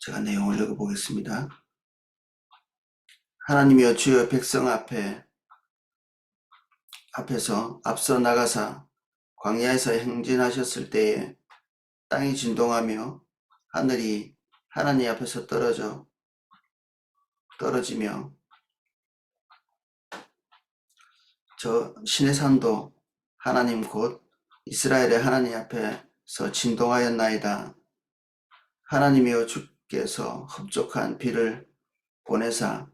제가 내용을 읽어보겠습니다. 하나님이여 주여 백성 앞에서 앞서 나가사 광야에서 행진하셨을 때에 땅이 진동하며 하늘이 하나님 앞에서 떨어지며 저 시내산도 하나님 곧 이스라엘의 하나님 앞에서 진동하였나이다. 하나님이여 주께서 흡족한 비를 보내사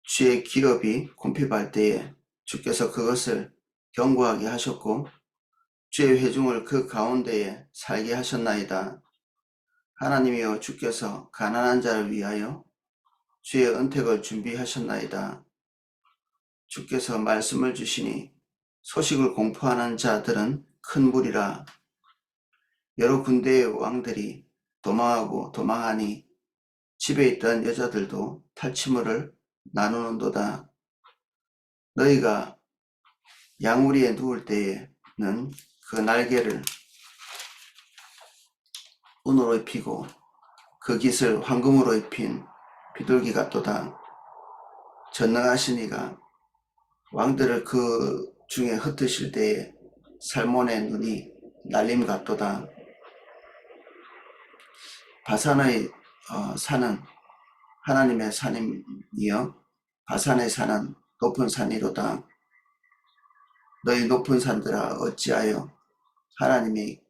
주의 기업이 곰핍할 때에 주께서 그것을 견고하게 하셨고 주의 회중을 그 가운데에 살게 하셨나이다. 하나님이여 주께서 가난한 자를 위하여 주의 은택을 준비하셨나이다. 주께서 말씀을 주시니 소식을 공포하는 자들은 큰 무리라. 여러 군대의 왕들이 도망하니 집에 있던 여자들도 탈취물을 나누는도다. 너희가 양우리에 누울 때에는 그 날개를 은으로 입히고 그 깃을 황금으로 입힌 비둘기 같도다. 전능하신 이가 왕들을 그 중에 흩으실 때에 살몬의 눈이 날림 같도다. 바산의 산은 하나님의 산이며 바산의 산은 높은 산이로다. 너희 높은 산들아 어찌하여 하나님이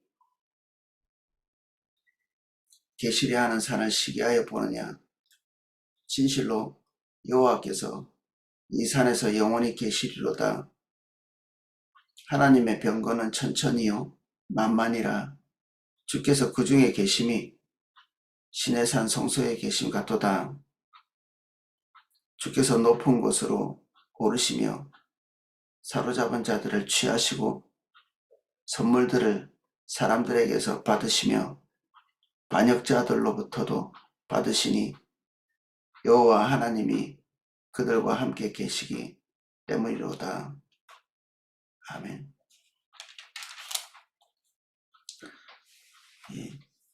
계시려 하는 산을 시기하여 보느냐. 진실로 여호와께서 이 산에서 영원히 계시리로다. 하나님의 병거는 천천히요 만만이라. 주께서 그 중에 계심이 신의 산 성소에 계심 같도다. 주께서 높은 곳으로 오르시며 사로잡은 자들을 취하시고 선물들을 사람들에게서 받으시며 반역자들로부터도 받으시니 여호와 하나님이 그들과 함께 계시기 때문이로다. 아멘.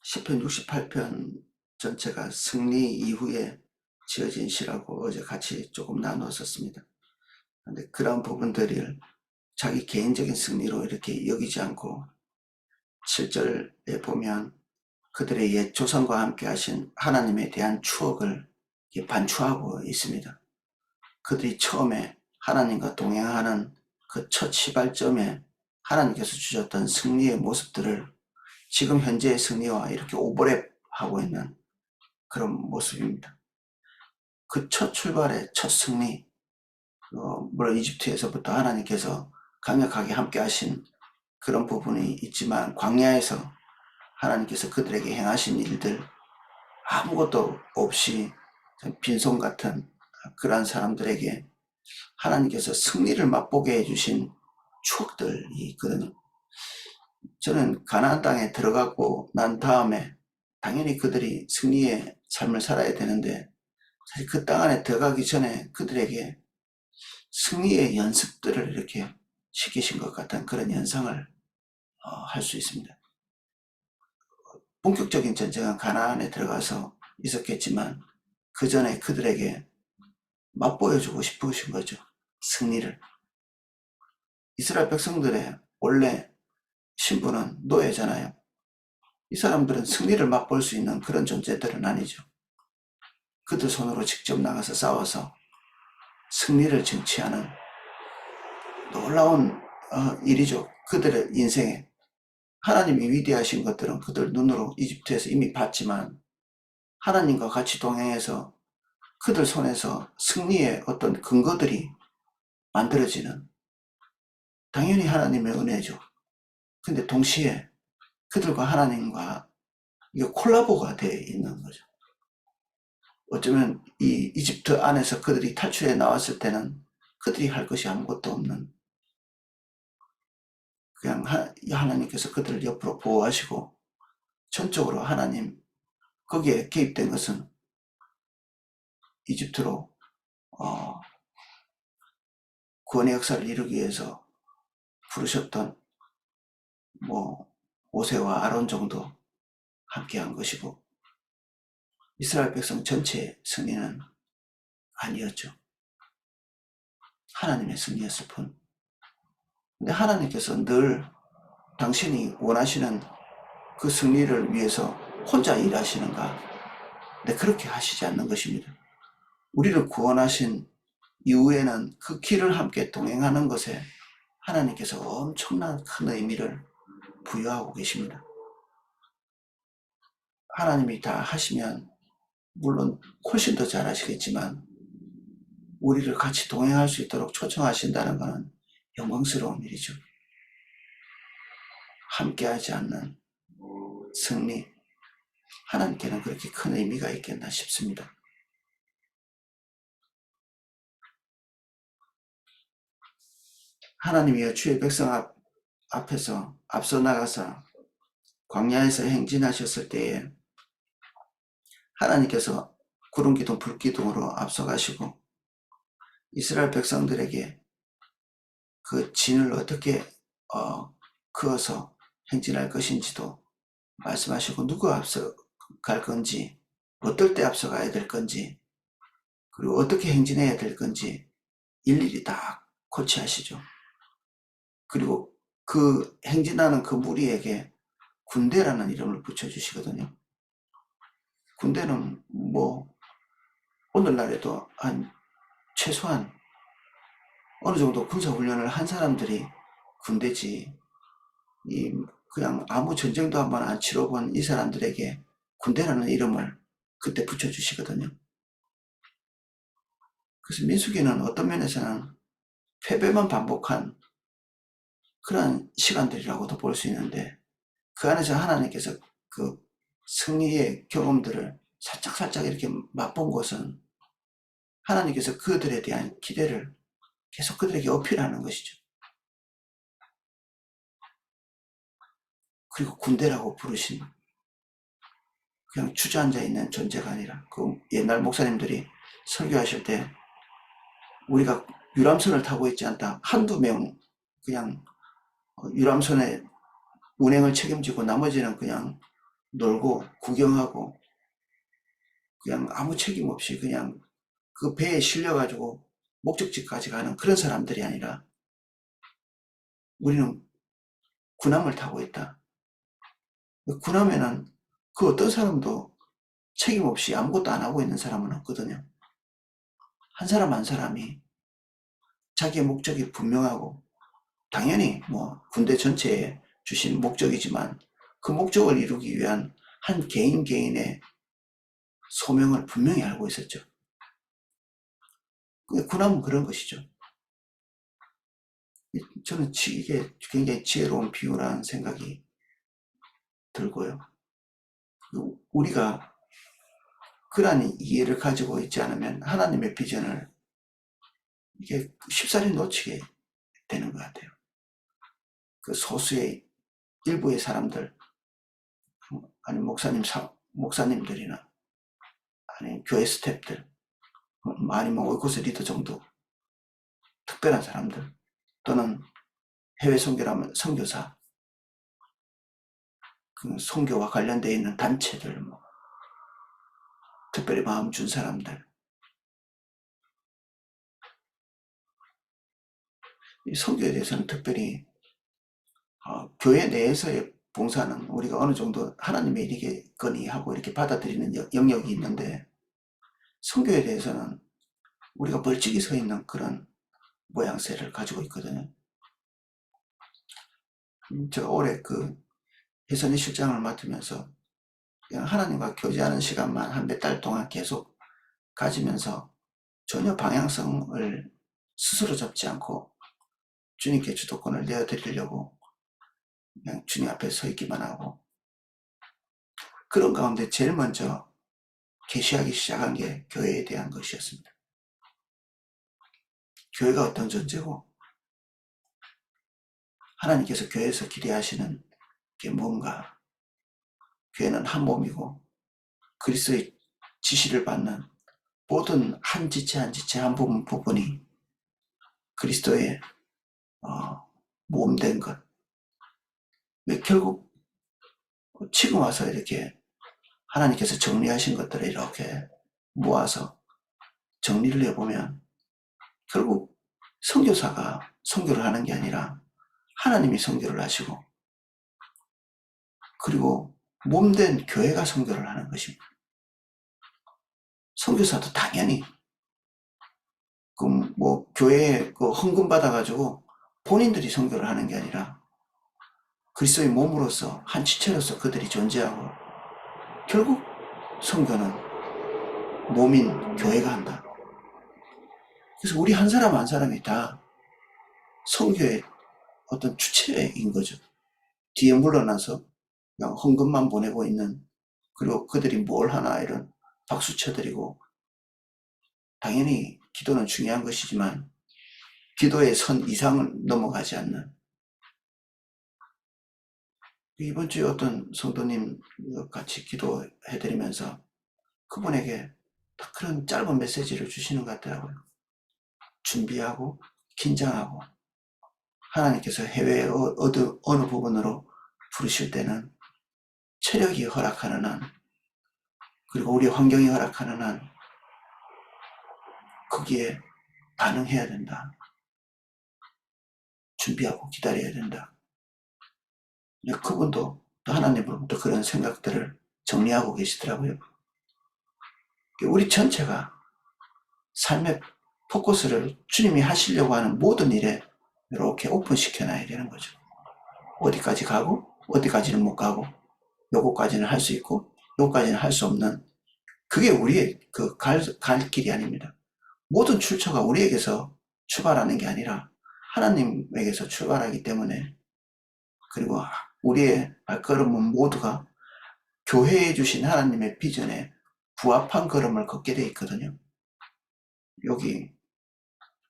시편 68편 전체가 승리 이후에 지어진 시라고 어제 같이 조금 나누었었습니다. 그런데 그런 부분들을 자기 개인적인 승리로 이렇게 여기지 않고 7절에 보면 그들의 옛 조상과 함께 하신 하나님에 대한 추억을 반추하고 있습니다. 그들이 처음에 하나님과 동행하는 그 첫 시발점에 하나님께서 주셨던 승리의 모습들을 지금 현재의 승리와 이렇게 오버랩하고 있는 그런 모습입니다. 그 첫 출발의 첫 승리, 물론 이집트에서부터 하나님께서 강력하게 함께 하신 그런 부분이 있지만 광야에서 하나님께서 그들에게 행하신 일들 아무것도 없이 빈손 같은 그러한 사람들에게 하나님께서 승리를 맛보게 해주신 추억들이 있거든요. 저는 가나안 땅에 들어가고 난 다음에 당연히 그들이 승리의 삶을 살아야 되는데 사실 그 땅 안에 들어가기 전에 그들에게 승리의 연습들을 이렇게 시키신 것 같은 그런 현상을 할 수 있습니다. 본격적인 전쟁은 가나안에 들어가서 있었겠지만 그 전에 그들에게 맛보여주고 싶으신 거죠. 승리를. 이스라엘 백성들의 원래 신분은 노예잖아요. 이 사람들은 승리를 맛볼 수 있는 그런 존재들은 아니죠. 그들 손으로 직접 나가서 싸워서 승리를 쟁취하는 놀라운 일이죠. 그들의 인생에. 하나님이 위대하신 것들은 그들 눈으로 이집트에서 이미 봤지만 하나님과 같이 동행해서 그들 손에서 승리의 어떤 근거들이 만들어지는 당연히 하나님의 은혜죠. 근데 동시에 그들과 하나님과 이게 콜라보가 되어 있는 거죠. 어쩌면 이 이집트 안에서 그들이 탈출해 나왔을 때는 그들이 할 것이 아무것도 없는 그냥 하나님께서 그들을 옆으로 보호하시고 전적으로 하나님 거기에 개입된 것은 이집트로 구원의 역사를 이루기 위해서 부르셨던 모세와 아론 정도 함께한 것이고 이스라엘 백성 전체의 승리는 아니었죠. 하나님의 승리였을 뿐. 근데 하나님께서 늘 당신이 원하시는 그 승리를 위해서 혼자 일하시는가? 네, 그렇게 하시지 않는 것입니다. 우리를 구원하신 이후에는 그 길을 함께 동행하는 것에 하나님께서 엄청난 큰 의미를 부여하고 계십니다. 하나님이 다 하시면 물론 훨씬 더 잘하시겠지만 우리를 같이 동행할 수 있도록 초청하신다는 것은 영광스러운 일이죠. 함께하지 않는 승리, 하나님께는 그렇게 큰 의미가 있겠나 싶습니다. 하나님이여 주의 백성 앞에서 앞서 나가서 광야에서 행진하셨을 때에 하나님께서 구름기둥 불기둥으로 앞서가시고 이스라엘 백성들에게 그 진을 어떻게 그어서 행진할 것인지도 말씀하시고 누가 앞서갈 건지 어떨 때 앞서가야 될 건지 그리고 어떻게 행진해야 될 건지 일일이 다 코치하시죠. 그리고 그 행진하는 그 무리에게 군대라는 이름을 붙여주시거든요. 군대는 뭐 오늘날에도 한 최소한 어느 정도 군사훈련을 한 사람들이 군대지 그냥 아무 전쟁도 한번 안 치러본 이 사람들에게 군대라는 이름을 그때 붙여주시거든요. 그래서 민수기는 어떤 면에서는 패배만 반복한 그런 시간들이라고도 볼 수 있는데 그 안에서 하나님께서 그 승리의 경험들을 살짝 이렇게 맛본 것은 하나님께서 그들에 대한 기대를 계속 그들에게 어필하는 것이죠. 그리고 군대라고 부르신 그냥 주저앉아 있는 존재가 아니라 그 옛날 목사님들이 설교하실 때 우리가 유람선을 타고 있지 않다. 한두 명 그냥 유람선의 운행을 책임지고 나머지는 그냥 놀고 구경하고 그냥 아무 책임 없이 그냥 그 배에 실려가지고 목적지까지 가는 그런 사람들이 아니라 우리는 군함을 타고 있다. 군함에는 그 어떤 사람도 책임 없이 아무것도 안 하고 있는 사람은 없거든요. 한 사람 한 사람이 자기의 목적이 분명하고 당연히 뭐 군대 전체에 주신 목적이지만 그 목적을 이루기 위한 한 개인의 소명을 분명히 알고 있었죠. 군함은 그런 것이죠. 저는 이게 굉장히 지혜로운 비유라는 생각이 들고요. 우리가 그러한 이해를 가지고 있지 않으면 하나님의 비전을 이게 쉽사리 놓치게 되는 것 같아요. 그 소수의 일부의 사람들, 아니 목사님들이나 아니 교회 스태프들, 아니면 오이코스 리더 정도 특별한 사람들 또는 해외 선교라면 선교사, 그 선교와 관련되어 있는 단체들, 뭐 특별히 마음 준 사람들, 이 선교에 대해서는 특별히 교회 내에서의 봉사는 우리가 어느 정도 하나님의 일이겠거니 하고 이렇게 받아들이는 영역이 있는데 선교에 대해서는 우리가 멀찍이 서 있는 그런 모양새를 가지고 있거든요. 제가 올해 그 해선이 실장을 맡으면서 그냥 하나님과 교제하는 시간만 한 몇 달 동안 계속 가지면서 전혀 방향성을 스스로 잡지 않고 주님께 주도권을 내어드리려고 그냥 주님 앞에 서 있기만 하고 그런 가운데 제일 먼저 계시하기 시작한 게 교회에 대한 것이었습니다. 교회가 어떤 존재고 하나님께서 교회에서 기대하시는 게 뭔가, 교회는 한 몸이고 그리스도의 지시를 받는 모든 한 지체 한 지체 한 부분이 그리스도의 몸된 것. 결국 지금 와서 이렇게 하나님께서 정리하신 것들을 이렇게 모아서 정리를 해보면 결국 선교사가 선교를 하는 게 아니라 하나님이 선교를 하시고 그리고 몸된 교회가 선교를 하는 것입니다. 선교사도 당연히 교회에 헌금 받아가지고 본인들이 선교를 하는 게 아니라 그리스도의 몸으로서 한 지체로서 그들이 존재하고 결국 선교는 몸인 교회가 한다. 그래서 우리 한 사람 한 사람이 다 선교의 어떤 주체인 거죠. 뒤에 물러나서 그냥 헌금만 보내고 있는, 그리고 그들이 뭘 하나 이런 박수 쳐드리고, 당연히 기도는 중요한 것이지만 기도의 선 이상을 넘어가지 않는. 이번 주에 어떤 성도님 같이 기도해드리면서 그분에게 딱 그런 짧은 메시지를 주시는 것 같더라고요. 준비하고 긴장하고 하나님께서 해외의 어느 부분으로 부르실 때는 체력이 허락하는 한, 그리고 우리 환경이 허락하는 한 거기에 반응해야 된다. 준비하고 기다려야 된다. 그분도 또 하나님으로부터 그런 생각들을 정리하고 계시더라고요. 우리 전체가 삶의 포커스를 주님이 하시려고 하는 모든 일에 이렇게 오픈시켜놔야 되는 거죠. 어디까지 가고 어디까지는 못 가고 요거까지는 할 수 있고 요거까지는 할 수 없는, 그게 우리의 갈 길이 아닙니다. 모든 출처가 우리에게서 출발하는 게 아니라 하나님에게서 출발하기 때문에, 그리고 우리의 발걸음은 모두가 교회에 주신 하나님의 비전에 부합한 걸음을 걷게 되어 있거든요. 여기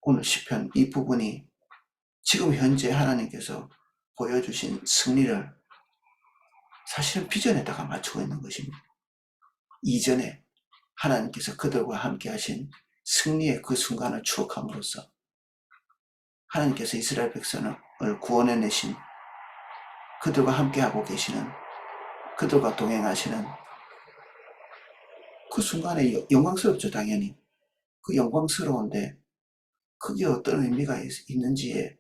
오늘 시편 이 부분이 지금 현재 하나님께서 보여주신 승리를 사실은 비전에다가 맞추고 있는 것입니다. 이전에 하나님께서 그들과 함께 하신 승리의 그 순간을 추억함으로써 하나님께서 이스라엘 백성을 구원해내신, 그들과 함께하고 계시는, 그들과 동행하시는 그 순간에 영광스럽죠. 당연히 그 영광스러운데 그게 어떤 의미가 있는지에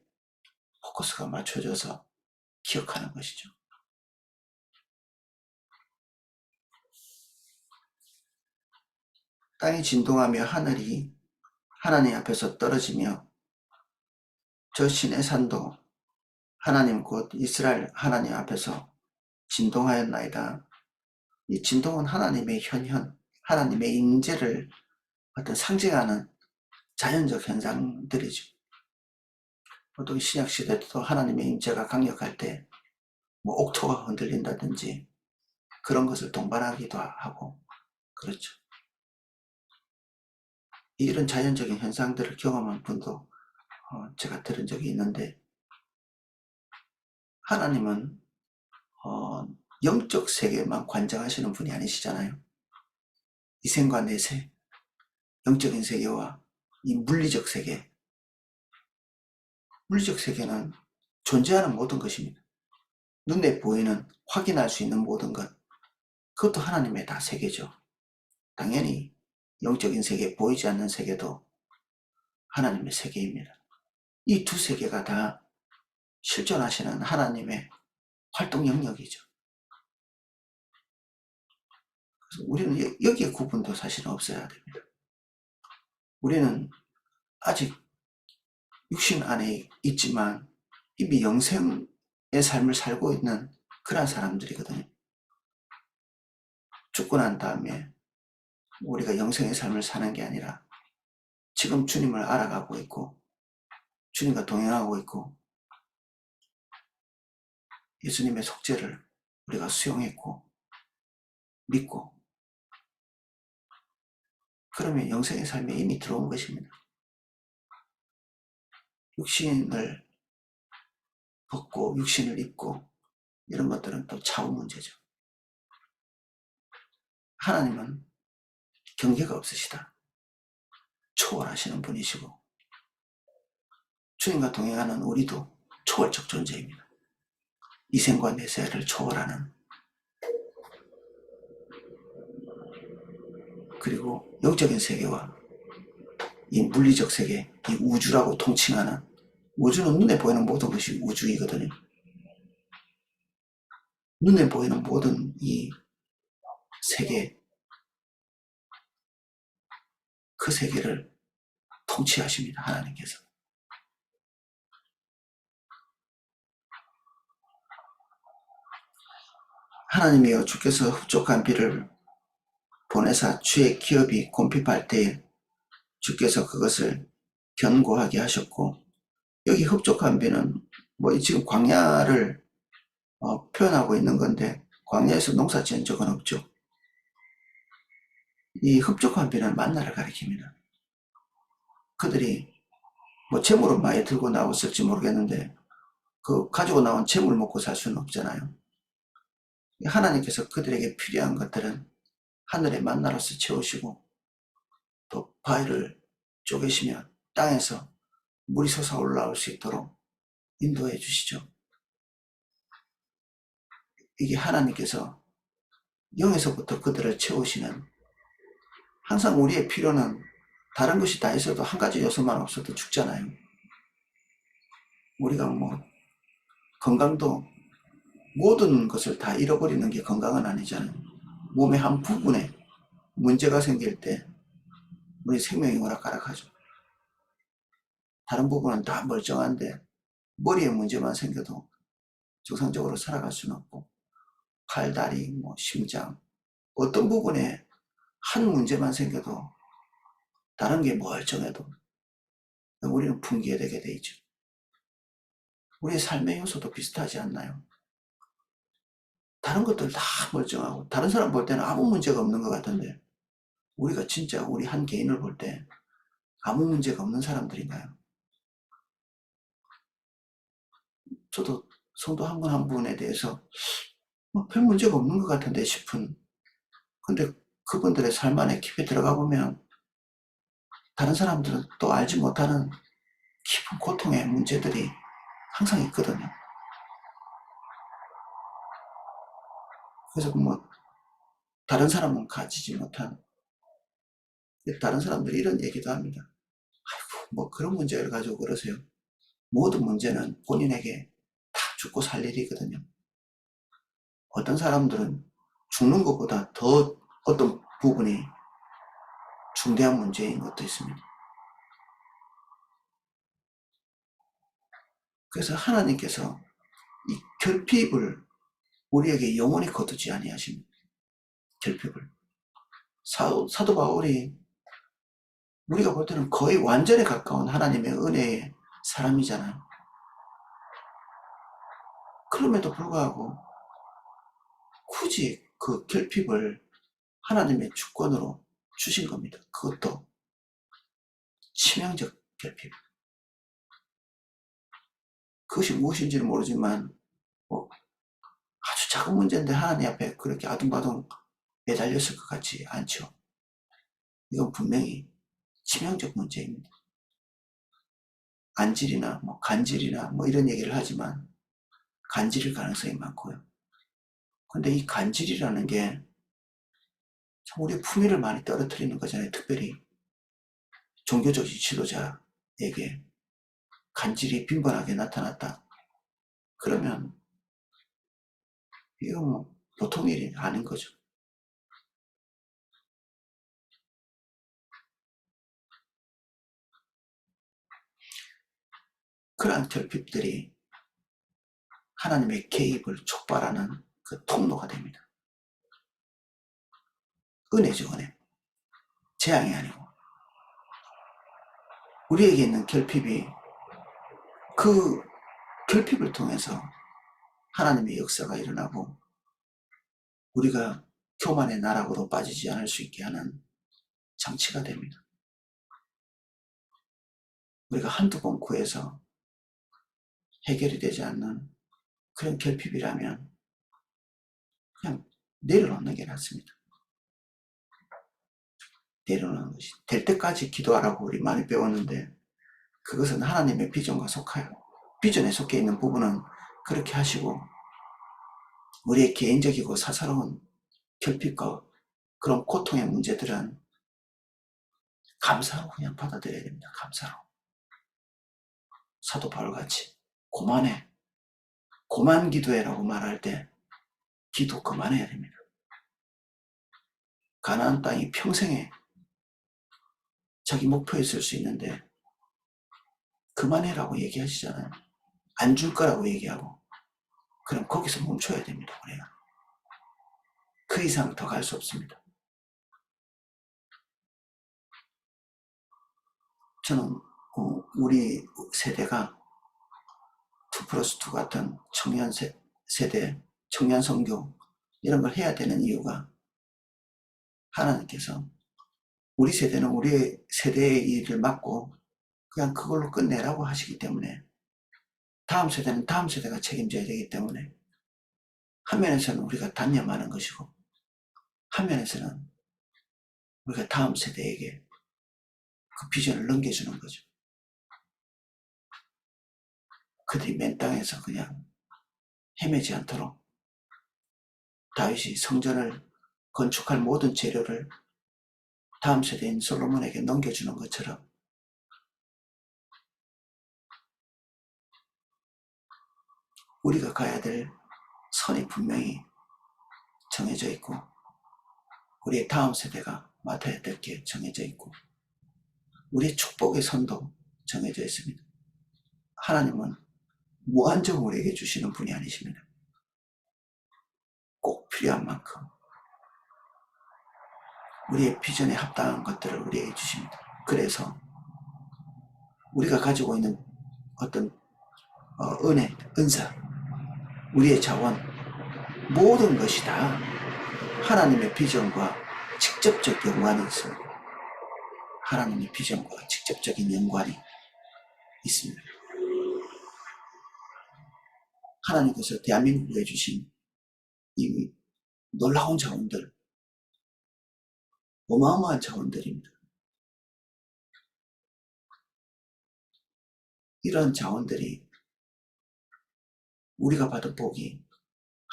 포커스가 맞춰져서 기억하는 것이죠. 땅이 진동하며 하늘이 하나님 앞에서 떨어지며 저 신의 산도 하나님 곧 이스라엘 하나님 앞에서 진동하였나이다. 이 진동은 하나님의 현현, 하나님의 임재를 어떤 상징하는 자연적 현상들이죠. 보통 신약 시대도 하나님의 임재가 강력할 때 옥토가 흔들린다든지 그런 것을 동반하기도 하고 그렇죠. 이런 자연적인 현상들을 경험한 분도 제가 들은 적이 있는데, 하나님은 영적 세계만 관장하시는 분이 아니시잖아요. 이 생과 내세, 영적인 세계와 이 물리적 세계, 물리적 세계는 존재하는 모든 것입니다. 눈에 보이는, 확인할 수 있는 모든 것, 그것도 하나님의 다 세계죠. 당연히 영적인 세계, 보이지 않는 세계도 하나님의 세계입니다. 이 두 세계가 다 실존하시는 하나님의 활동 영역이죠. 그래서 우리는 여기에 구분도 사실은 없어야 됩니다. 우리는 아직 육신 안에 있지만 이미 영생의 삶을 살고 있는 그런 사람들이거든요. 죽고 난 다음에 우리가 영생의 삶을 사는 게 아니라 지금 주님을 알아가고 있고 주님과 동행하고 있고 예수님의 속죄를 우리가 수용했고 믿고, 그러면 영생의 삶에 이미 들어온 것입니다. 육신을 벗고 육신을 입고 이런 것들은 또 차후 문제죠. 하나님은 경계가 없으시다. 초월하시는 분이시고 주님과 동행하는 우리도 초월적 존재입니다. 이 생과 내세를 초월하는, 그리고 영적인 세계와 이 물리적 세계, 이 우주라고 통칭하는, 우주는 눈에 보이는 모든 것이 우주이거든요. 눈에 보이는 모든 이 세계, 그 세계를 통치하십니다, 하나님께서. 하나님이여, 주께서 흡족한 비를 보내사 주의 기업이 곰핍할 때에 주께서 그것을 견고하게 하셨고, 여기 흡족한 비는 뭐 지금 광야를 표현하고 있는 건데, 광야에서 농사 지은 적은 없죠. 이 흡족한 비는 만나를 가리킵니다. 그들이 뭐 재물을 많이 들고 나왔을지 모르겠는데 그 가지고 나온 재물 먹고 살 수는 없잖아요. 하나님께서 그들에게 필요한 것들은 하늘의 만나로서 채우시고, 또 바위를 쪼개시며 땅에서 물이 솟아 올라올 수 있도록 인도해 주시죠. 이게 하나님께서 영에서부터 그들을 채우시는, 항상 우리의 필요는 다른 것이 다 있어도 한 가지 요소만 없어도 죽잖아요. 우리가 뭐 건강도 모든 것을 다 잃어버리는 게 건강은 아니잖아요. 몸의 한 부분에 문제가 생길 때 우리 생명이 오락가락하죠. 다른 부분은 다 멀쩡한데 머리에 문제만 생겨도 정상적으로 살아갈 수는 없고, 팔, 다리, 뭐 심장, 어떤 부분에 한 문제만 생겨도 다른 게 멀쩡해도 우리는 붕괴되게 돼 있죠. 우리의 삶의 요소도 비슷하지 않나요? 다른 것들 다 멀쩡하고 다른 사람 볼 때는 아무 문제가 없는 것 같은데, 우리가 진짜 우리 한 개인을 볼 때 아무 문제가 없는 사람들인가요? 저도 성도 한 분 한 분에 대해서 별 문제가 없는 것 같은데 싶은, 근데 그분들의 삶 안에 깊이 들어가 보면 다른 사람들은 또 알지 못하는 깊은 고통의 문제들이 항상 있거든요. 그래서 뭐 다른 사람은 가지지 못한, 다른 사람들이 이런 얘기도 합니다. 아이고 뭐 그런 문제를 가지고 그러세요. 모든 문제는 본인에게 다 죽고 살 일이거든요. 어떤 사람들은 죽는 것보다 더 어떤 부분이 중대한 문제인 것도 있습니다. 그래서 하나님께서 이 결핍을 우리에게 영원히 거두지 아니하십니다. 결핍을. 사도 바울이 우리가 볼 때는 거의 완전에 가까운 하나님의 은혜의 사람이잖아요. 그럼에도 불구하고 굳이 그 결핍을 하나님의 주권으로 주신 겁니다. 그것도 치명적 결핍. 그것이 무엇인지는 모르지만 뭐 아주 작은 문제인데 하나님 앞에 그렇게 아둥바둥 매달렸을 것 같지 않죠. 이건 분명히 치명적 문제입니다. 안질이나 뭐 간질이나 뭐 이런 얘기를 하지만 간질일 가능성이 많고요. 근데 이 간질이라는 게 참 우리의 품위를 많이 떨어뜨리는 거잖아요. 특별히 종교적 지도자에게 간질이 빈번하게 나타났다. 그러면 이건 뭐 보통 일이 아닌 거죠. 그러한 결핍들이 하나님의 개입을 촉발하는 그 통로가 됩니다. 은혜죠, 은혜. 재앙이 아니고. 우리에게 있는 결핍이, 그 결핍을 통해서 하나님의 역사가 일어나고 우리가 교만의 나락으로 빠지지 않을 수 있게 하는 장치가 됩니다. 우리가 한두 번 구해서 해결이 되지 않는 그런 결핍이라면 그냥 내려놓는 게 낫습니다. 내려놓는 것이. 될 때까지 기도하라고 우리 많이 배웠는데 그것은 하나님의 비전과 속하여, 비전에 속해 있는 부분은 그렇게 하시고 우리의 개인적이고 사사로운 결핍과 그런 고통의 문제들은 감사로 그냥 받아들여야 됩니다. 감사로. 사도 바울같이 고만해, 고만 기도해라고 말할 때 기도 그만해야 됩니다. 가나안 땅이 평생에 자기 목표였을 수 있는데 그만해라고 얘기하시잖아요. 안 줄 거라고 얘기하고. 그럼 거기서 멈춰야 됩니다. 우리가 그 이상 더 갈 수 없습니다. 저는 우리 세대가 2+2 같은 청년 세대, 청년 선교 이런 걸 해야 되는 이유가 하나님께서 우리 세대는 우리 세대의 일을 맡고 그냥 그걸로 끝내라고 하시기 때문에 다음 세대는 다음 세대가 책임져야 되기 때문에 한 면에서는 우리가 단념하는 것이고 한 면에서는 우리가 다음 세대에게 그 비전을 넘겨주는 거죠. 그들이 맨 땅에서 그냥 헤매지 않도록 다윗이 성전을 건축할 모든 재료를 다음 세대인 솔로몬에게 넘겨주는 것처럼 우리가 가야 될 선이 분명히 정해져 있고 우리의 다음 세대가 맡아야 될 게 정해져 있고 우리의 축복의 선도 정해져 있습니다. 하나님은 무한정 우리에게 주시는 분이 아니십니다. 꼭 필요한 만큼 우리의 비전에 합당한 것들을 우리에게 주십니다. 그래서 우리가 가지고 있는 어떤 은혜, 은사, 우리의 자원 모든 것이 다 하나님의 비전과 직접적 연관이 있습니다. 하나님의 비전과 직접적인 연관이 있습니다. 하나님께서 대한민국에 주신 이 놀라운 자원들, 어마어마한 자원들입니다. 이런 자원들이 우리가 받은 복이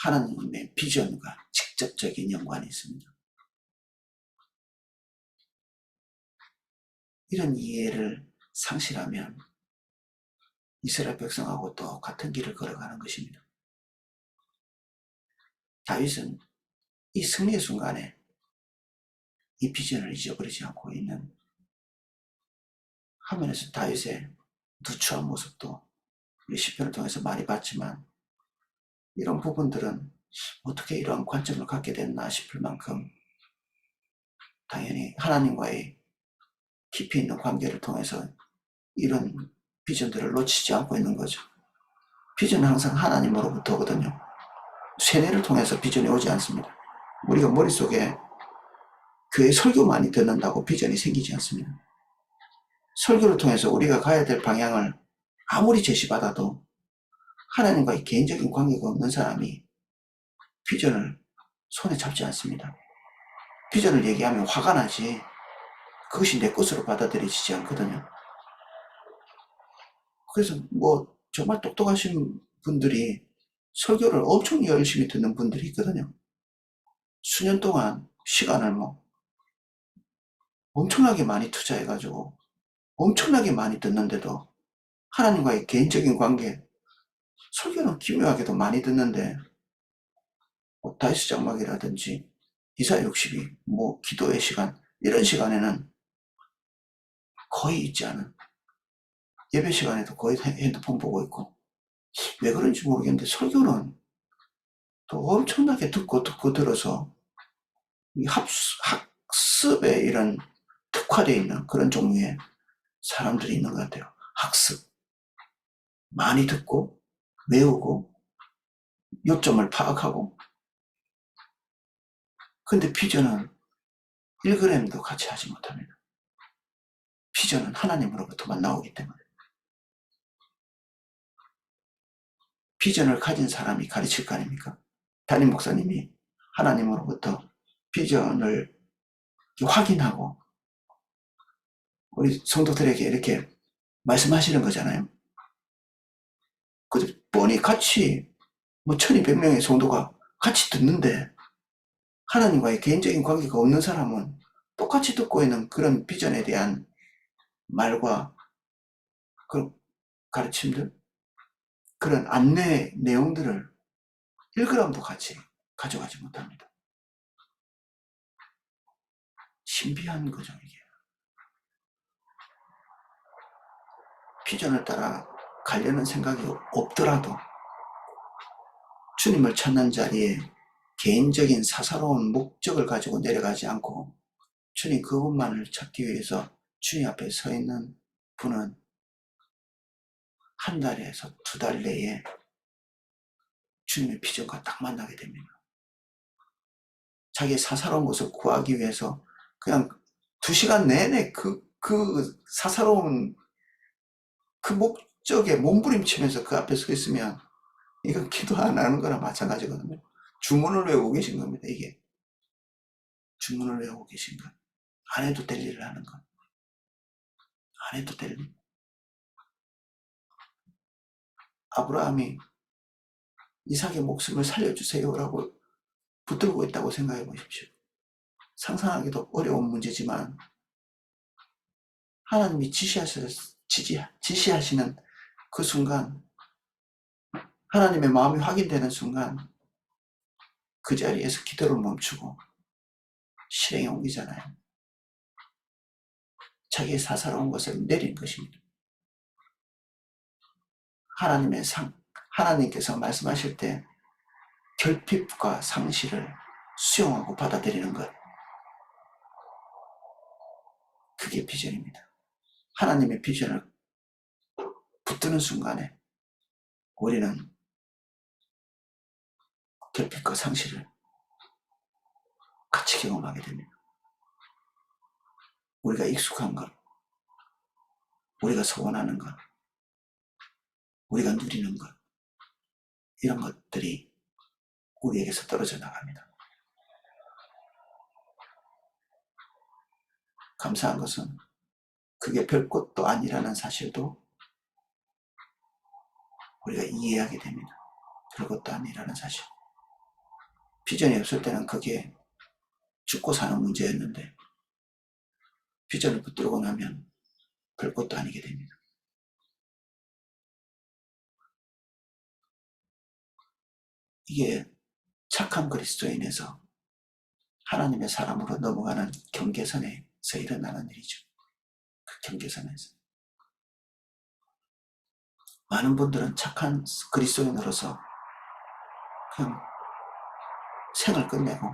하나님의 비전과 직접적인 연관이 있습니다. 이런 이해를 상실하면 이스라엘 백성하고 똑같은 길을 걸어가는 것입니다. 다윗은 이 승리의 순간에 이 비전을 잊어버리지 않고 있는 화면에서 다윗의 누추한 모습도 우리 시편을 통해서 많이 봤지만 이런 부분들은 어떻게 이러한 관점을 갖게 됐나 싶을 만큼 당연히 하나님과의 깊이 있는 관계를 통해서 이런 비전들을 놓치지 않고 있는 거죠. 비전은 항상 하나님으로부터 오거든요. 세뇌를 통해서 비전이 오지 않습니다. 우리가 머릿속에 교회 설교 많이 듣는다고 비전이 생기지 않습니다. 설교를 통해서 우리가 가야 될 방향을 아무리 제시받아도 하나님과의 개인적인 관계가 없는 사람이 비전을 손에 잡지 않습니다. 비전을 얘기하면 화가 나지 그것이 내 것으로 받아들여지지 않거든요. 그래서 정말 똑똑하신 분들이 설교를 엄청 열심히 듣는 분들이 있거든요. 수년 동안 시간을 엄청나게 많이 투자해가지고 엄청나게 많이 듣는데도 하나님과의 개인적인 관계, 설교는 기묘하게도 많이 듣는데 다윗 장막이라든지 이사야 62, 기도의 시간 이런 시간에는 거의 있지 않은, 예배 시간에도 거의 핸드폰 보고 있고 왜 그런지 모르겠는데 설교는 또 엄청나게 듣고 들어서 이 학습에 이런 특화되어 있는 그런 종류의 사람들이 있는 것 같아요. 학습 많이 듣고 외우고 요점을 파악하고 근데 비전은 1g도 같이 하지 못합니다. 비전은 하나님으로부터만 나오기 때문에 비전을 가진 사람이 가르칠 거 아닙니까? 담임 목사님이 하나님으로부터 비전을 확인하고 우리 성도들에게 이렇게 말씀하시는 거잖아요. 그 뻔히 같이 1200명의 성도가 같이 듣는데 하나님과의 개인적인 관계가 없는 사람은 똑같이 듣고 있는 그런 비전에 대한 말과 그 가르침들, 그런 안내 내용들을 1g도 같이 가져가지 못합니다. 신비한 거죠, 이게. 비전을 따라 가려는 생각이 없더라도 주님을 찾는 자리에 개인적인 사사로운 목적을 가지고 내려가지 않고 주님 그것만을 찾기 위해서 주님 앞에 서 있는 분은 한 달에서 2달 내에 주님의 비전과 딱 만나게 됩니다. 자기의 사사로운 것을 구하기 위해서 그냥 2시간 내내 그 사사로운 그 목적에 몸부림치면서 그 앞에 서 있으면 이건 기도 안 하는 거나 마찬가지거든요. 주문을 외우고 계신 겁니다. 이게 주문을 외우고 계신 것. 안 해도 될 일을 하는 것. 안 해도 될 일. 아브라함이 이삭의 목숨을 살려주세요라고 붙들고 있다고 생각해 보십시오. 상상하기도 어려운 문제지만 하나님이 지시하시는 그 순간, 하나님의 마음이 확인되는 순간 그 자리에서 기도를 멈추고 실행에 옮기잖아요. 자기의 사사로운 것을 내린 것입니다. 하나님께서 말씀하실 때 결핍과 상실을 수용하고 받아들이는 것, 그게 비전입니다. 하나님의 비전을 붙드는 순간에 우리는 결핍과 상실을 같이 경험하게 됩니다. 우리가 익숙한 것, 우리가 소원하는 것, 우리가 누리는 것, 이런 것들이 우리에게서 떨어져 나갑니다. 감사한 것은 그게 별것도 아니라는 사실도 우리가 이해하게 됩니다. 별것도 아니라는 사실. 비전이 없을 때는 그게 죽고 사는 문제였는데 비전을 붙들고 나면 별것도 아니게 됩니다. 이게 착한 그리스도인에서 하나님의 사람으로 넘어가는 경계선에서 일어나는 일이죠. 그 경계선에서. 많은 분들은 착한 그리스도인으로서 그냥 생을 끝내고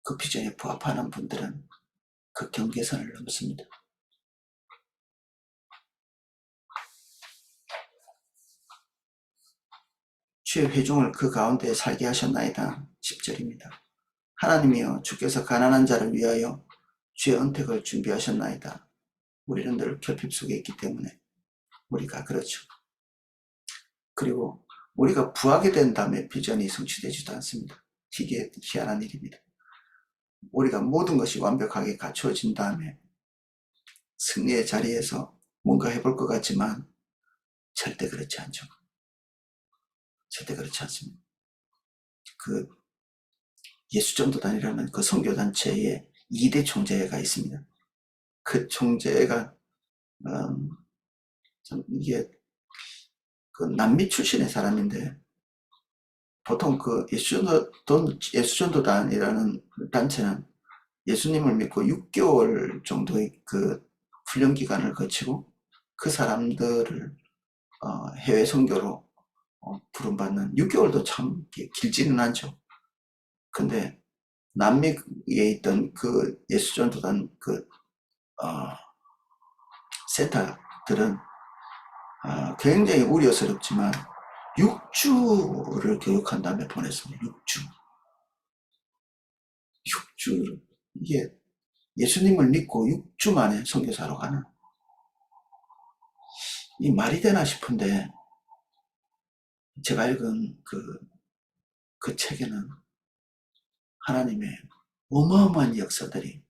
그 비전에 부합하는 분들은 그 경계선을 넘습니다. 주의 회중을 그 가운데 살게 하셨나이다. 10절입니다. 하나님이여 주께서 가난한 자를 위하여 주의 은택을 준비하셨나이다. 우리는 늘 결핍 속에 있기 때문에 우리가 그렇죠. 그리고 우리가 부하게 된 다음에 비전이 성취되지도 않습니다. 이게 희한한 일입니다. 우리가 모든 것이 완벽하게 갖추어진 다음에 승리의 자리에서 뭔가 해볼 것 같지만 절대 그렇지 않죠. 절대 그렇지 않습니다. 그 예수전도단이라는 그 선교단체의 2대 총재가 있습니다. 그 총재가 이게 그 남미 출신의 사람인데 보통 그 예수전도단이라는 단체는 예수님을 믿고 6개월 정도의 그 훈련 기간을 거치고 그 사람들을 해외 선교로 부름받는 6개월도 참 길지는 않죠. 근데 남미에 있던 그 예수전도단 그 센터들은 굉장히 우려스럽지만 6주를 교육한 다음에 보냈습니다. 6주를 이게 예수님을 믿고 6주 만에 선교사로 가는 이 말이 되나 싶은데 제가 읽은 그 책에는 하나님의 어마어마한 역사들이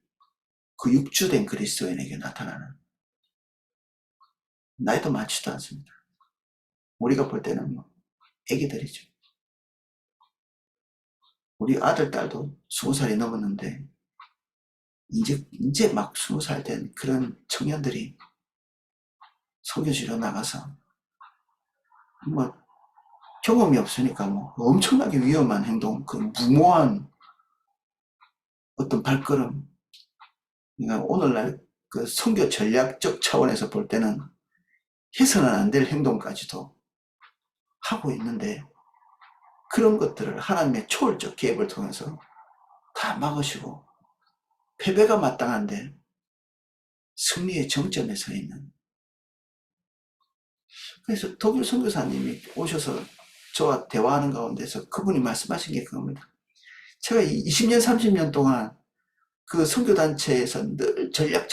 그 6주 된 그리스도인에게 나타나는, 나이도 많지도 않습니다. 우리가 볼 때는 뭐 애기들이죠. 우리 아들, 딸도 20살이 넘었는데, 이제 막 20살 된 그런 청년들이 설교지로 나가서, 뭐, 경험이 없으니까 뭐, 엄청나게 위험한 행동, 그 무모한 어떤 발걸음, 그러니까 오늘날 그 선교 전략적 차원에서 볼 때는 해서는 안 될 행동까지도 하고 있는데, 그런 것들을 하나님의 초월적 개입을 통해서 다 막으시고, 패배가 마땅한데 승리의 정점에 서 있는. 그래서 독일 선교사님이 오셔서 저와 대화하는 가운데서 그분이 말씀하신 게 그겁니다. 제가 20년, 30년 동안 그 선교단체에서 늘 전략을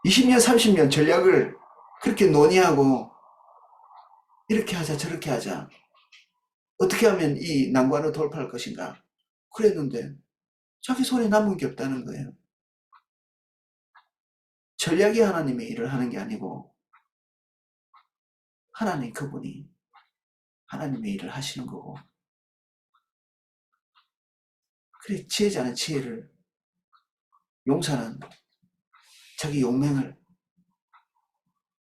20년, 30년 전략을 그렇게 논의하고 이렇게 하자, 저렇게 하자. 어떻게 하면 이 난관을 돌파할 것인가. 그랬는데 자기 손에 남은 게 없다는 거예요. 전략이 하나님의 일을 하는 게 아니고 하나님 그분이 하나님의 일을 하시는 거고. 그래, 지혜자는 지혜를, 용사는 자기 용맹을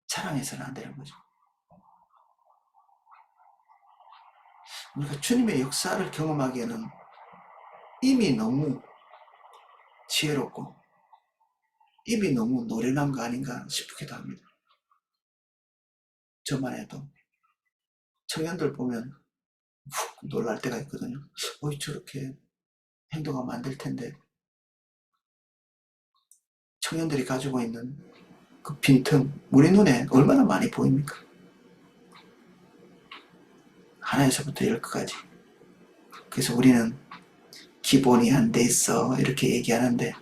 자랑해서는 안 되는 거죠. 우리가 주님의 역사를 경험하기에는 이미 너무 지혜롭고 입이 너무 노련한 거 아닌가 싶기도 합니다. 저만 해도 청년들 보면 훅 놀랄 때가 있거든요. 저렇게 행동하면 안 될 텐데. 청년들이 가지고 있는 그 빈틈, 우리 눈에 얼마나 많이 보입니까? 하나에서부터 열까지. 그래서 우리는 기본이 안 돼 있어 이렇게 얘기하는데,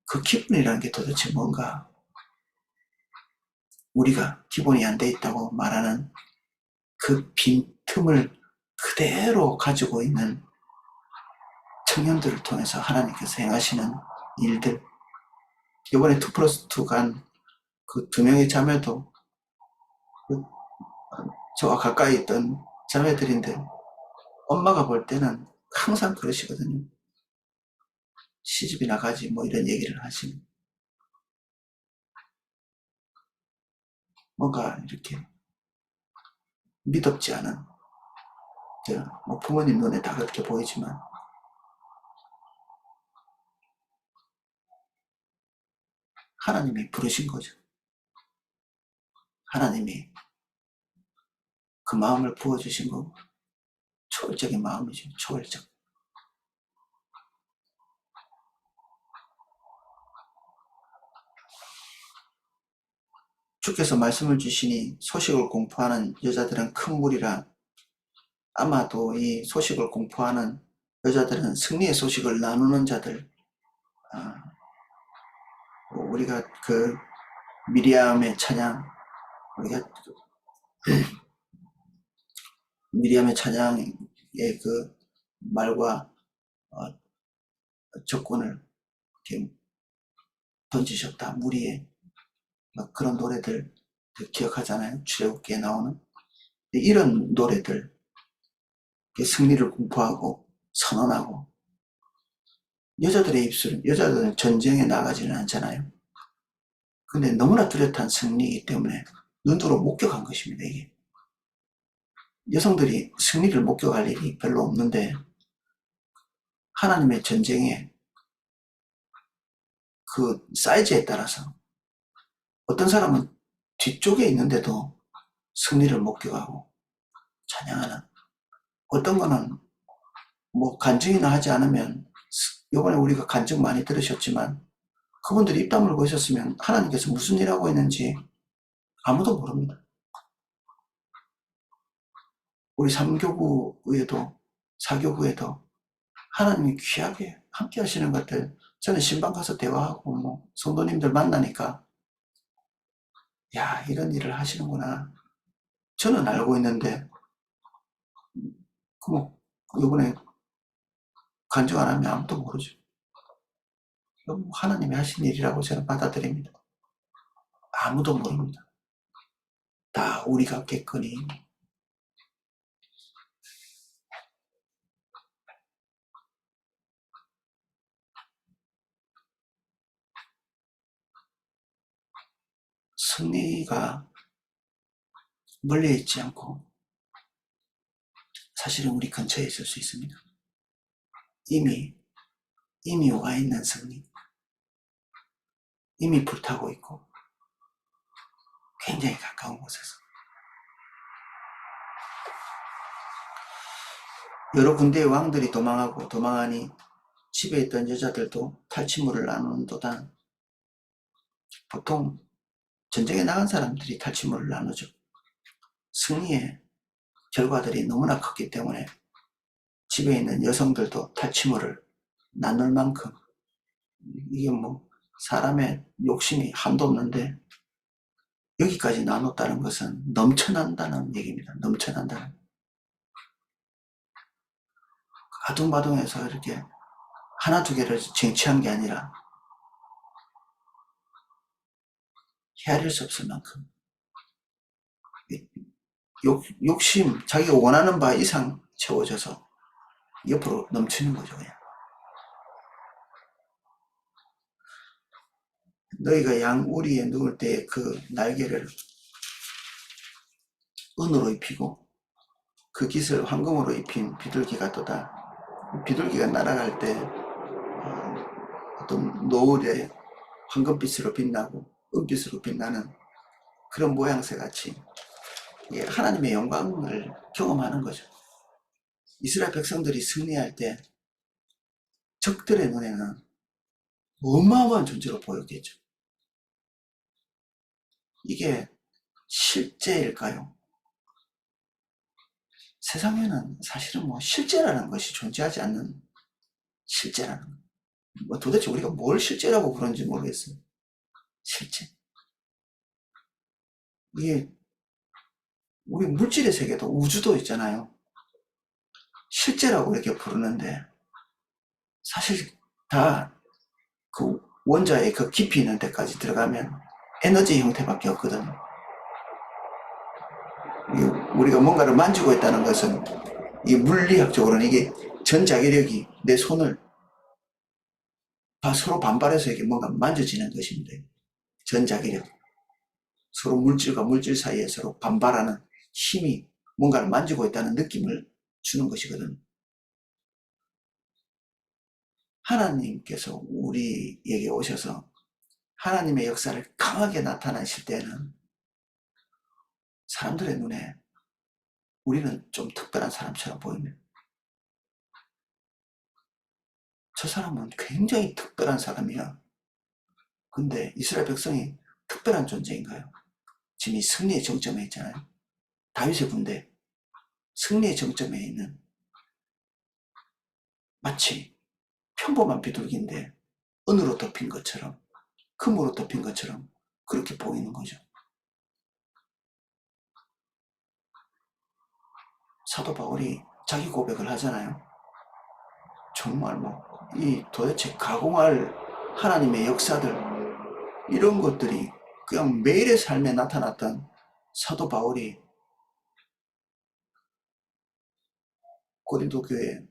그 기본이라는 게 도대체 뭔가. 우리가 기본이 안 돼 있다고 말하는 그 빈틈을 그대로 가지고 있는 청년들을 통해서 하나님께서 행하시는 일들. 이번에 2+2 간 그 2명의 자매도 그 저와 가까이 있던 자매들인데, 엄마가 볼 때는 항상 그러시거든요. 시집이나 가지 뭐 이런 얘기를 하시는. 뭔가 이렇게 미덥지 않은, 뭐 부모님 눈에 다 그렇게 보이지만 하나님이 부르신 거죠. 하나님이 그 마음을 부어주신 거고, 초월적인 마음이죠. 초월적. 주께서 말씀을 주시니 소식을 공포하는 여자들은 큰 무리라. 아마도 이 소식을 공포하는 여자들은 승리의 소식을 나누는 자들, 우리가 그 미리암의 찬양, 우리가 미리암의 찬양의 그 말과 적군을 이렇게 던지셨다, 무리에. 그런 노래들 기억하잖아요. 출애굽기에 나오는 이런 노래들, 승리를 공포하고 선언하고. 여자들은 전쟁에 나가지는 않잖아요. 근데 너무나 뚜렷한 승리이기 때문에 눈으로 목격한 것입니다. 이게 여성들이 승리를 목격할 일이 별로 없는데, 하나님의 전쟁에 그 사이즈에 따라서 어떤 사람은 뒤쪽에 있는데도 승리를 목격하고 찬양하는, 어떤 거는 뭐 간증이나 하지 않으면, 이번에 우리가 간증 많이 들으셨지만 그분들이 입 다물고 있었으면 하나님께서 무슨 일 하고 있는지 아무도 모릅니다. 우리 3교구에도 4교구에도 하나님이 귀하게 함께 하시는 것들, 저는 신방 가서 대화하고 뭐 성도님들 만나니까, 야, 이런 일을 하시는구나 저는 알고 있는데, 뭐 이번에 간증 안 하면 아무도 모르죠. 하나님이 하신 일이라고 저는 받아들입니다. 아무도 모릅니다. 다 우리가 깼거니 승리가 멀리 있지 않고 사실은 우리 근처에 있을 수 있습니다. 이미 와 있는 승리, 이미 불타고 있고 굉장히 가까운 곳에서 여러 군데의 왕들이 도망하니 집에 있던 여자들도 탈취물을 나누는도다. 보통 전쟁에 나간 사람들이 탈취물을 나누죠. 승리의 결과들이 너무나 컸기 때문에 집에 있는 여성들도 탈취물을 나눌 만큼, 이게 뭐 사람의 욕심이 한도 없는데 여기까지 나눴다는 것은 넘쳐난다는 얘기입니다. 넘쳐난다는. 아둥바둥해서 이렇게 하나 두 개를 쟁취한 게 아니라 헤아릴 수 없을 만큼 욕심, 자기가 원하는 바 이상 채워져서 옆으로 넘치는 거죠. 그냥. 너희가 양우리에 누울 때 그 날개를 은으로 입히고 그 깃을 황금으로 입힌 비둘기가 또다. 비둘기가 날아갈 때 어떤 노을에 황금빛으로 빛나고 은빛으로 빛나는 그런 모양새 같이 하나님의 영광을 경험하는 거죠. 이스라엘 백성들이 승리할 때 적들의 눈에는 어마어마한 존재로 보였겠죠. 이게 실제일까요? 세상에는 사실은 뭐 실제라는 것이 존재하지 않는 실제라는 것. 뭐 도대체 우리가 뭘 실제라고 그런지 모르겠어요. 실제. 이게 우리 물질의 세계도 우주도 있잖아요. 실제라고 이렇게 부르는데 사실 다 그 원자의 그 깊이 있는 데까지 들어가면 에너지 형태밖에 없거든요. 우리가 뭔가를 만지고 있다는 것은 이 물리학적으로는 이게 전자기력이 내 손을 서로 반발해서 이게 뭔가 만져지는 것입니다. 전자기력. 서로 물질과 물질 사이에 서로 반발하는 힘이 뭔가를 만지고 있다는 느낌을 주는 것이거든요. 하나님께서 우리에게 오셔서 하나님의 역사를 강하게 나타나실 때는 사람들의 눈에 우리는 좀 특별한 사람처럼 보입니다. 저 사람은 굉장히 특별한 사람이야. 근데 이스라엘 백성이 특별한 존재인가요? 지금 이 승리의 정점에 있잖아요. 다윗의 군대, 승리의 정점에 있는 마치 평범한 비둘기인데 은으로 덮인 것처럼, 금으로 덮인 것처럼 그렇게 보이는 거죠. 사도 바울이 자기 고백을 하잖아요. 정말 이 도대체 가공할 하나님의 역사들, 이런 것들이 그냥 매일의 삶에 나타났던 사도 바울이 고린도 교회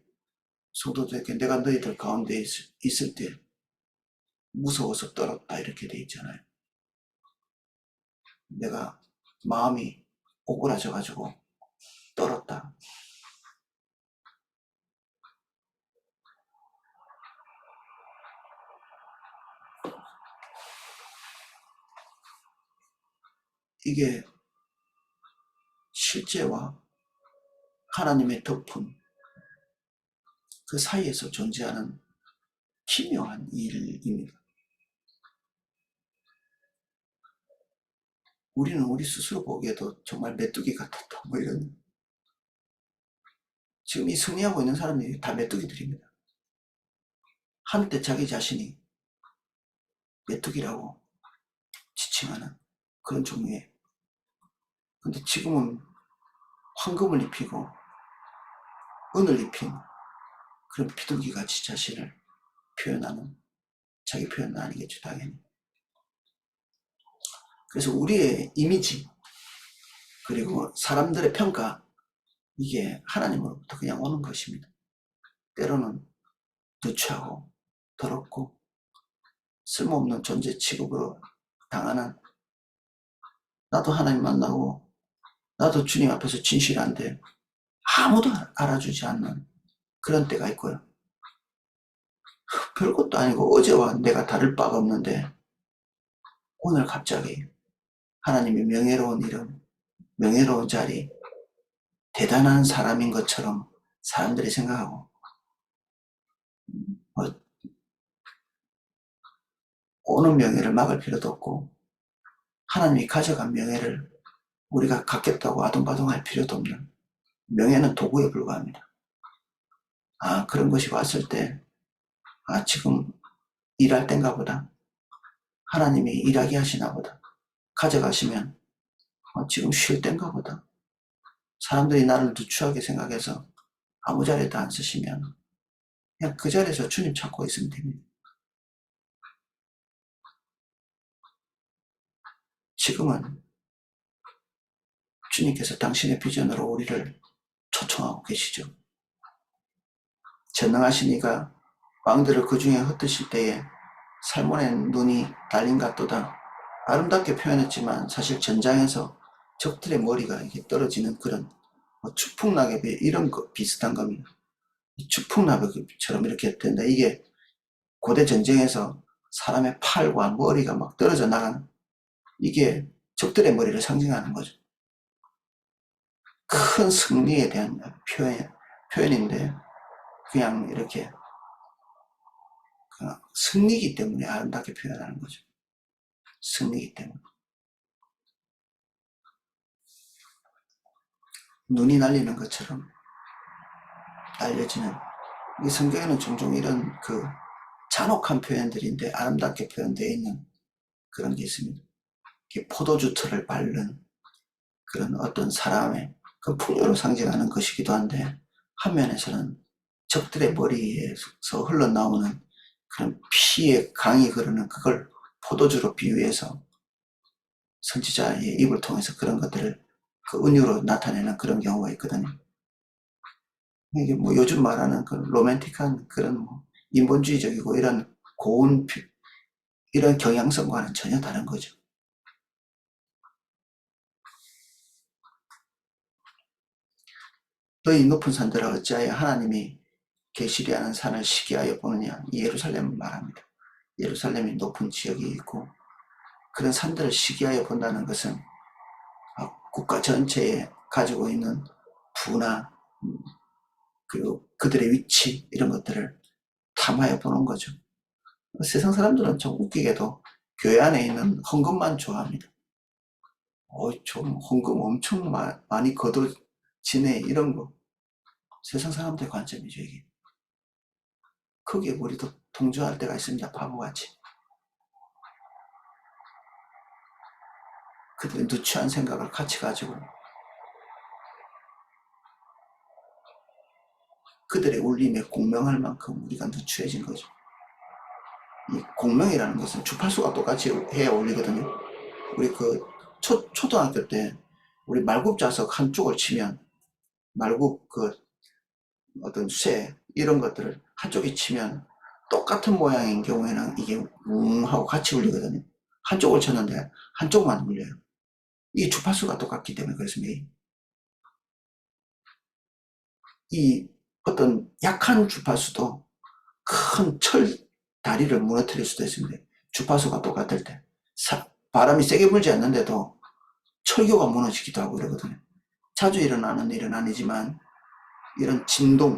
성도들에게 내가 너희들 가운데 있을 때 무서워서 떨었다 이렇게 돼 있잖아요. 내가 마음이 오그라져 가지고 떨었다. 이게 실제와 하나님의 덮은 그 사이에서 존재하는 기묘한 일입니다. 우리는 우리 스스로 보기에도 정말 메뚜기 같았다 뭐 이런. 지금 이 승리하고 있는 사람들이 다 메뚜기들입니다. 한때 자기 자신이 메뚜기라고 지칭하는 그런 종류의. 근데 지금은 황금을 입히고 은을 입힌 그런 비둘기같이 자신을 표현하는, 자기 표현은 아니겠죠 당연히. 그래서 우리의 이미지 그리고 사람들의 평가, 이게 하나님으로부터 그냥 오는 것입니다. 때로는 누추하고 더럽고 쓸모없는 존재 취급으로 당하는 나도 하나님 만나고 나도 주님 앞에서 진실한데 아무도 알아주지 않는 그런 때가 있고요. 별것도 아니고 어제와 내가 다를 바가 없는데 오늘 갑자기 하나님의 명예로운 이름, 명예로운 자리, 대단한 사람인 것처럼 사람들이 생각하고 뭐 오는 명예를 막을 필요도 없고 하나님이 가져간 명예를 우리가 갖겠다고 아둥바둥할 필요도 없는 명예는 도구에 불과합니다. 그런 것이 왔을 때 지금 일할 땐가 보다. 하나님이 일하게 하시나 보다. 가져가시면 지금 쉴 땐가 보다. 사람들이 나를 누추하게 생각해서 아무 자리에도 안 쓰시면 그냥 그 자리에서 주님 찾고 있으면 됩니다. 지금은 주님께서 당신의 비전으로 우리를 초청하고 계시죠. 전능하신 이가 왕들을 그 중에 흩으실 때에 살몬의 눈이 달린 같도다. 아름답게 표현했지만 사실 전장에서 적들의 머리가 이렇게 떨어지는 그런 추풍낙엽이 이런 거 비슷한 겁니다. 추풍낙엽처럼 이렇게 된다. 이게 고대 전쟁에서 사람의 팔과 머리가 막 떨어져 나가는 이게 적들의 머리를 상징하는 거죠. 큰 승리에 대한 표현인데 그냥 이렇게 승리이기 때문에 아름답게 표현하는 거죠. 승리이기 때문에. 눈이 날리는 것처럼 날려지는 이 성경에는 종종 이런 그 잔혹한 표현들인데 아름답게 표현되어 있는 그런 게 있습니다. 포도주 틀을 밟는 그런 어떤 사람의 그 풍요를 상징하는 것이기도 한데 한면에서는 적들의 머리에서 흘러나오는 그런 피의 강이 흐르는 그걸 포도주로 비유해서 선지자의 입을 통해서 그런 것들을 그 은유로 나타내는 그런 경우가 있거든요. 이게 뭐 요즘 말하는 그 로맨틱한 그런 뭐 인본주의적이고 이런 고운 이런 경향성과는 전혀 다른 거죠. 너희 높은 산들아 어찌하여 하나님이 계시리 하는 산을 시기하여 보느냐. 예루살렘을 말합니다. 예루살렘이 높은 지역이 있고 그런 산들을 시기하여 본다는 것은 국가 전체에 가지고 있는 부나 그리고 그들의 위치 이런 것들을 탐하여 보는 거죠. 세상 사람들은 좀 웃기게도 교회 안에 있는 헌금만 좋아합니다. 좀 헌금 엄청 많이 거둬지네 이런 거. 세상 사람들의 관점이죠 이게. 거기에 우리도 동조할 때가 있습니다. 바보같이. 그들의 누추한 생각을 같이 가지고 그들의 울림에 공명할 만큼 우리가 누추해진 거죠. 이 공명이라는 것은 주파수가 똑같이 해야 울리거든요. 우리 그 초등학교 때 우리 말굽자석 한쪽을 치면 말굽 그 어떤 쇠 이런 것들을 한쪽에 치면 똑같은 모양인 경우에는 이게 웅 하고 같이 울리거든요. 한쪽을 쳤는데 한쪽만 울려요. 이 주파수가 똑같기 때문에 그렇습니다. 이 어떤 약한 주파수도 큰 철 다리를 무너뜨릴 수도 있습니다. 주파수가 똑같을 때. 바람이 세게 불지 않는데도 철교가 무너지기도 하고 그러거든요. 자주 일어나는 일은 아니지만 이런 진동이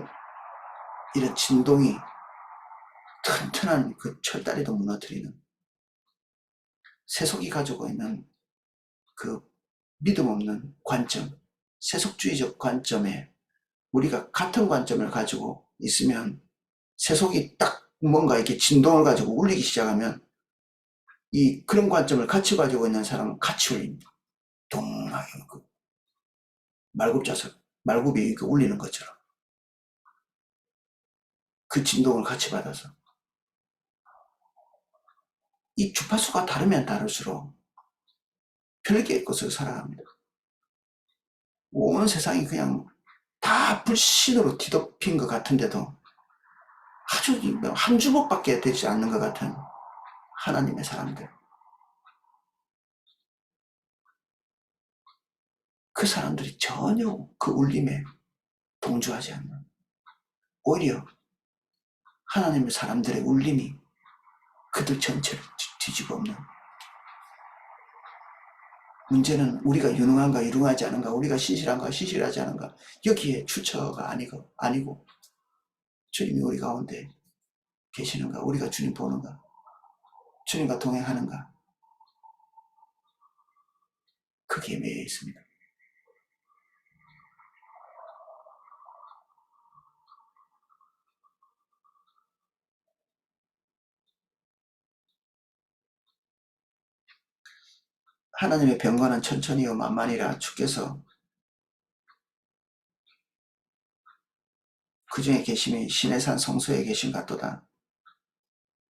튼튼한 그 철다리도 무너뜨리는 세속이 가지고 있는 그 믿음 없는 관점, 세속주의적 관점에 우리가 같은 관점을 가지고 있으면 세속이 딱 뭔가 이렇게 진동을 가지고 울리기 시작하면 그런 관점을 같이 가지고 있는 사람은 같이 울립니다. 동하게 말굽이 울리는 것처럼 그 진동을 같이 받아서 이 주파수가 다르면 다를수록 별개의 것을 살아갑니다. 온 세상이 그냥 다 불신으로 뒤덮인 것 같은데도 아주 한 주먹밖에 되지 않는 것 같은 하나님의 사람들. 그 사람들이 전혀 그 울림에 동조하지 않는, 오히려 하나님의 사람들의 울림이 그들 전체를 뒤집어 엎는, 문제는 우리가 유능한가 유능하지 않은가, 우리가 신실한가 신실하지 않은가, 여기에 출처가 아니고 주님이 우리 가운데 계시는가, 우리가 주님 보는가, 주님과 동행하는가, 그게 매여 있습니다. 하나님의 병거는 천천히요 만만이라 주께서 그 중에 계심이 시내산 성소에 계신 같도다.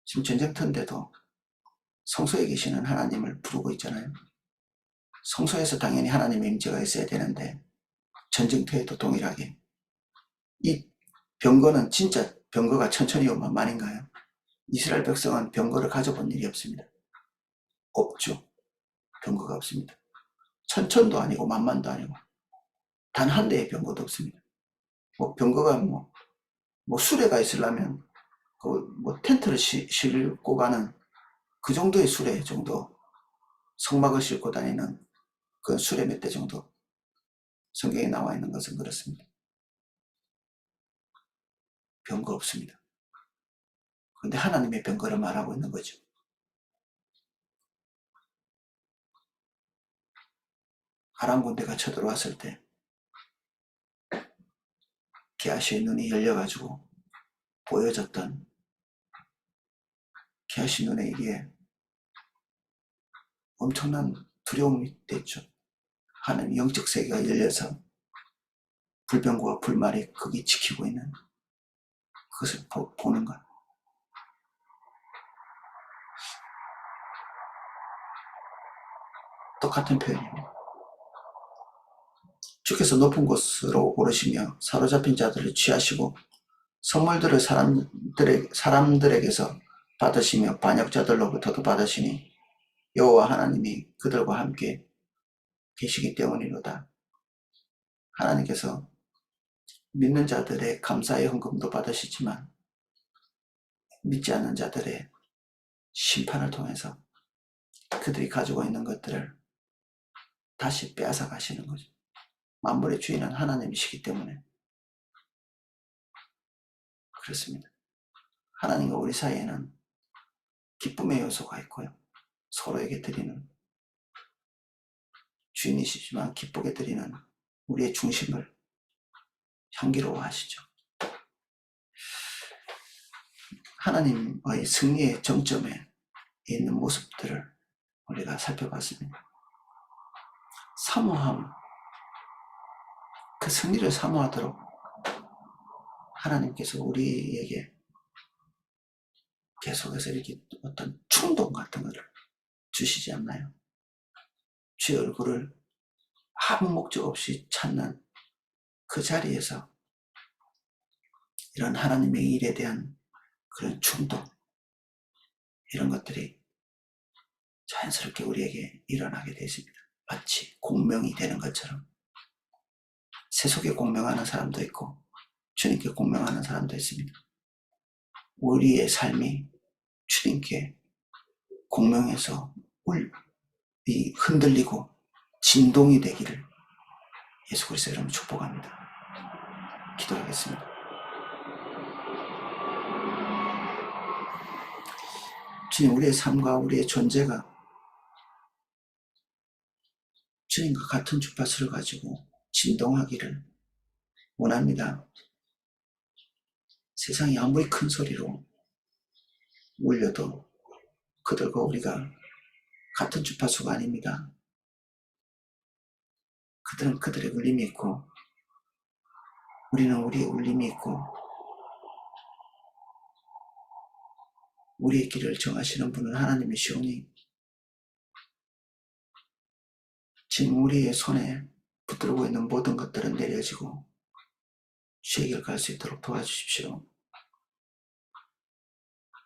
지금 전쟁터인데도 성소에 계시는 하나님을 부르고 있잖아요. 성소에서 당연히 하나님의 임재가 있어야 되는데 전쟁터에도 동일하게, 이 병거는 진짜 병거가 천천히요 만만인가요? 이스라엘 백성은 병거를 가져본 일이 없습니다. 없죠. 병거가 없습니다. 천천도 아니고 만만도 아니고 단 한 대의 병거도 없습니다. 병거가 수레가 있으려면 텐트를 싣고 가는 그 정도의 수레 정도, 성막을 싣고 다니는 그 수레 몇 대 정도, 성경에 나와 있는 것은 그렇습니다. 병거 없습니다. 그런데 하나님의 병거를 말하고 있는 거죠. 아람 군대가 쳐들어왔을 때 게하시의 눈이 열려가지고 보여졌던, 게하시 눈에 이게 엄청난 두려움이 됐죠. 하나님 영적 세계가 열려서 불병과 불말이 거기 지키고 있는 그것을 보는 것. 똑같은 표현입니다. 주께서 높은 곳으로 오르시며 사로잡힌 자들을 취하시고 선물들을 사람들에게서 받으시며 반역자들로부터도 받으시니 여호와 하나님이 그들과 함께 계시기 때문이로다. 하나님께서 믿는 자들의 감사의 헌금도 받으시지만 믿지 않는 자들의 심판을 통해서 그들이 가지고 있는 것들을 다시 빼앗아 가시는 거죠. 만물의 주인은 하나님이시기 때문에 그렇습니다. 하나님과 우리 사이에는 기쁨의 요소가 있고요, 서로에게 드리는, 주인이시지만 기쁘게 드리는 우리의 중심을 향기로워하시죠. 하나님의 승리의 정점에 있는 모습들을 우리가 살펴봤습니다. 사모함, 그 승리를 사모하도록 하나님께서 우리에게 계속해서 이렇게 어떤 충동 같은 것을 주시지 않나요? 주의 얼굴을 아무 목적 없이 찾는 그 자리에서 이런 하나님의 일에 대한 그런 충동, 이런 것들이 자연스럽게 우리에게 일어나게 되십니다. 마치 공명이 되는 것처럼. 세속에 공명하는 사람도 있고 주님께 공명하는 사람도 있습니다. 우리의 삶이 주님께 공명해서 흔들리고 진동이 되기를 예수 그리스도 이름으로 축복합니다. 기도하겠습니다. 주님, 우리의 삶과 우리의 존재가 주님과 같은 주파수를 가지고 진동하기를 원합니다. 세상이 아무리 큰 소리로 울려도 그들과 우리가 같은 주파수가 아닙니다. 그들은 그들의 울림이 있고 우리는 우리의 울림이 있고, 우리의 길을 정하시는 분은 하나님이시오니 지금 우리의 손에 붙들고 있는 모든 것들은 내려지고 주의 길 갈 수 있도록 도와주십시오.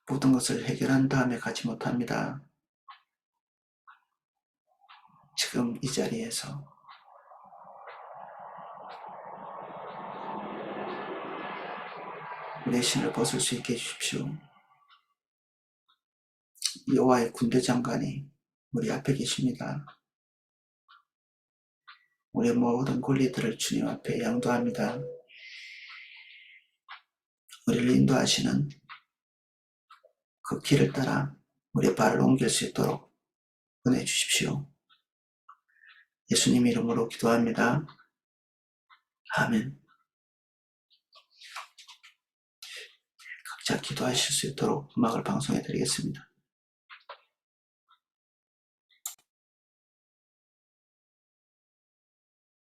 모든 것을 해결한 다음에 가지 못합니다. 지금 이 자리에서 우리의 신을 벗을 수 있게 해주십시오. 여호와의 군대 장관이 우리 앞에 계십니다. 우리의 모든 권리들을 주님 앞에 양도합니다. 우리를 인도하시는 그 길을 따라 우리의 발을 옮길 수 있도록 은혜 주십시오. 예수님 이름으로 기도합니다. 아멘. 각자 기도하실 수 있도록 음악을 방송해 드리겠습니다.